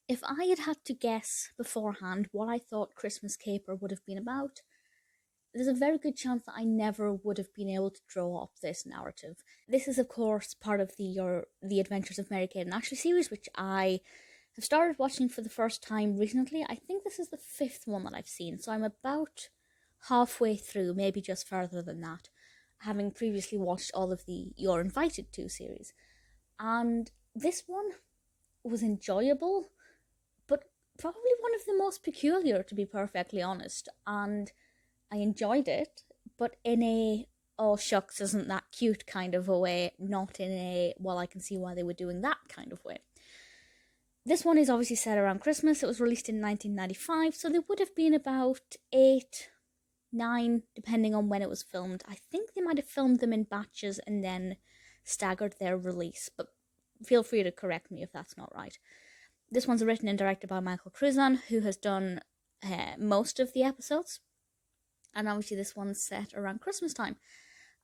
If I had to guess beforehand what I thought Christmas Caper would have been about, there's a very good chance that I never would have been able to draw up this narrative. This is, of course, part of the Adventures of Mary-Kate and Ashley series, which I have started watching for the first time recently. I think this is the fifth one that I've seen, so I'm about halfway through, maybe just further than that, having previously watched all of the You're Invited To series. And this one was enjoyable, but probably one of the most peculiar, to be perfectly honest. And I enjoyed it, but in a oh shucks, isn't that cute kind of a way, not in a well, I can see why they were doing that kind of way. This one is obviously set around Christmas. It was released in 1995, so there would have been about 8, 9, depending on when it was filmed. I think they might have filmed them in batches and then staggered their release, but feel free to correct me if that's not right. This one's written and directed by Michael Kruzan, who has done most of the episodes. And obviously this one's set around Christmas time.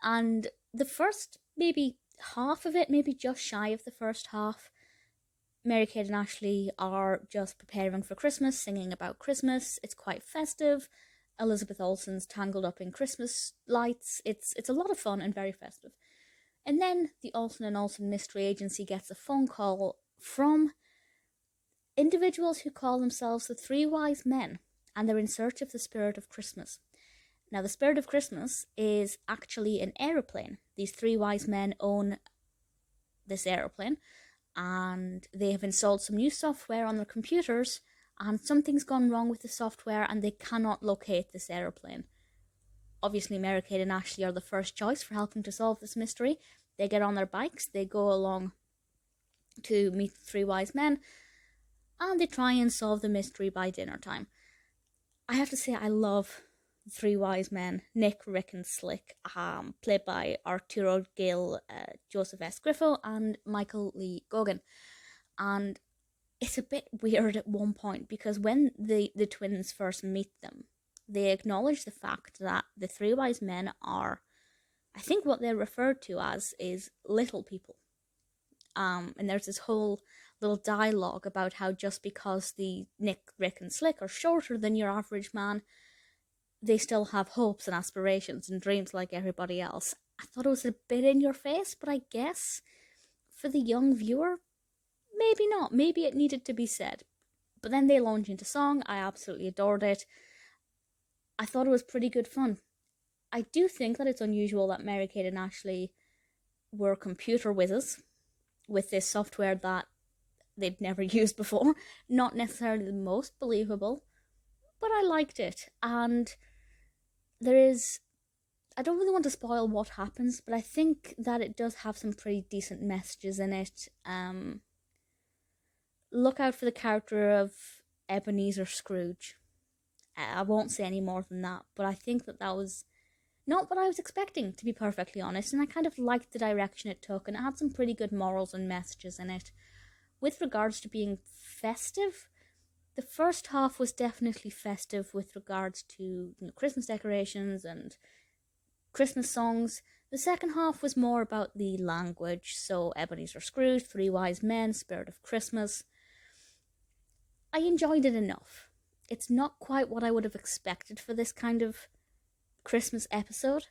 And the first, maybe half of it, maybe just shy of the first half, Mary-Kate and Ashley are just preparing for Christmas, singing about Christmas. It's quite festive. Elizabeth Olsen's tangled up in Christmas lights. It's a lot of fun and very festive. And then the Olsen and Olsen Mystery Agency gets a phone call from individuals who call themselves the Three Wise Men, and they're in search of the spirit of Christmas. Now, the spirit of Christmas is actually an aeroplane. These Three Wise Men own this aeroplane, and they have installed some new software on their computers, and something's gone wrong with the software, and they cannot locate this aeroplane. Obviously, Mary-Kate and Ashley are the first choice for helping to solve this mystery. They get on their bikes, they go along to meet the Three Wise Men, and they try and solve the mystery by dinner time. I have to say, I love the Three Wise Men, Nick, Rick, and Slick, played by Arturo Gil, Joseph S. Griffo, and Michael Lee Gogin. And it's a bit weird at one point, because when the twins first meet them, they acknowledge the fact that the Three Wise Men are, I think what they're referred to as is little people. And there's this whole little dialogue about how just because the Nick, Rick, and Slick are shorter than your average man, they still have hopes and aspirations and dreams like everybody else. I thought it was a bit in your face, but I guess for the young viewer, maybe not. Maybe it needed to be said. But then they launch into song. I absolutely adored it. I thought it was pretty good fun. I do think that it's unusual that Mary-Kate and Ashley were computer whizzes with this software that they'd never used before. Not necessarily the most believable, but I liked it. And there is, I don't really want to spoil what happens, but I think that it does have some pretty decent messages in it. Look out for the character of Ebenezer Scrooge. I won't say any more than that, but I think that was not what I was expecting, to be perfectly honest, and I kind of liked the direction it took, and it had some pretty good morals and messages in it. With regards to being festive, the first half was definitely festive with regards to Christmas decorations and Christmas songs. The second half was more about the language, so Ebenezer Scrooge, Three Wise Men, Spirit of Christmas. I enjoyed it enough. It's not quite what I would have expected for this kind of Christmas episode,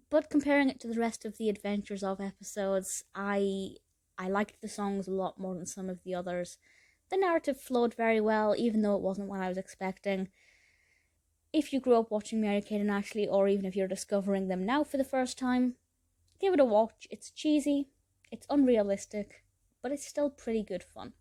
but comparing it to the rest of the Adventures of episodes, I liked the songs a lot more than some of the others. The narrative flowed very well, even though it wasn't what I was expecting. If you grew up watching Mary-Kate and Ashley, or even if you're discovering them now for the first time, give it a watch. It's cheesy, it's unrealistic, but it's still pretty good fun.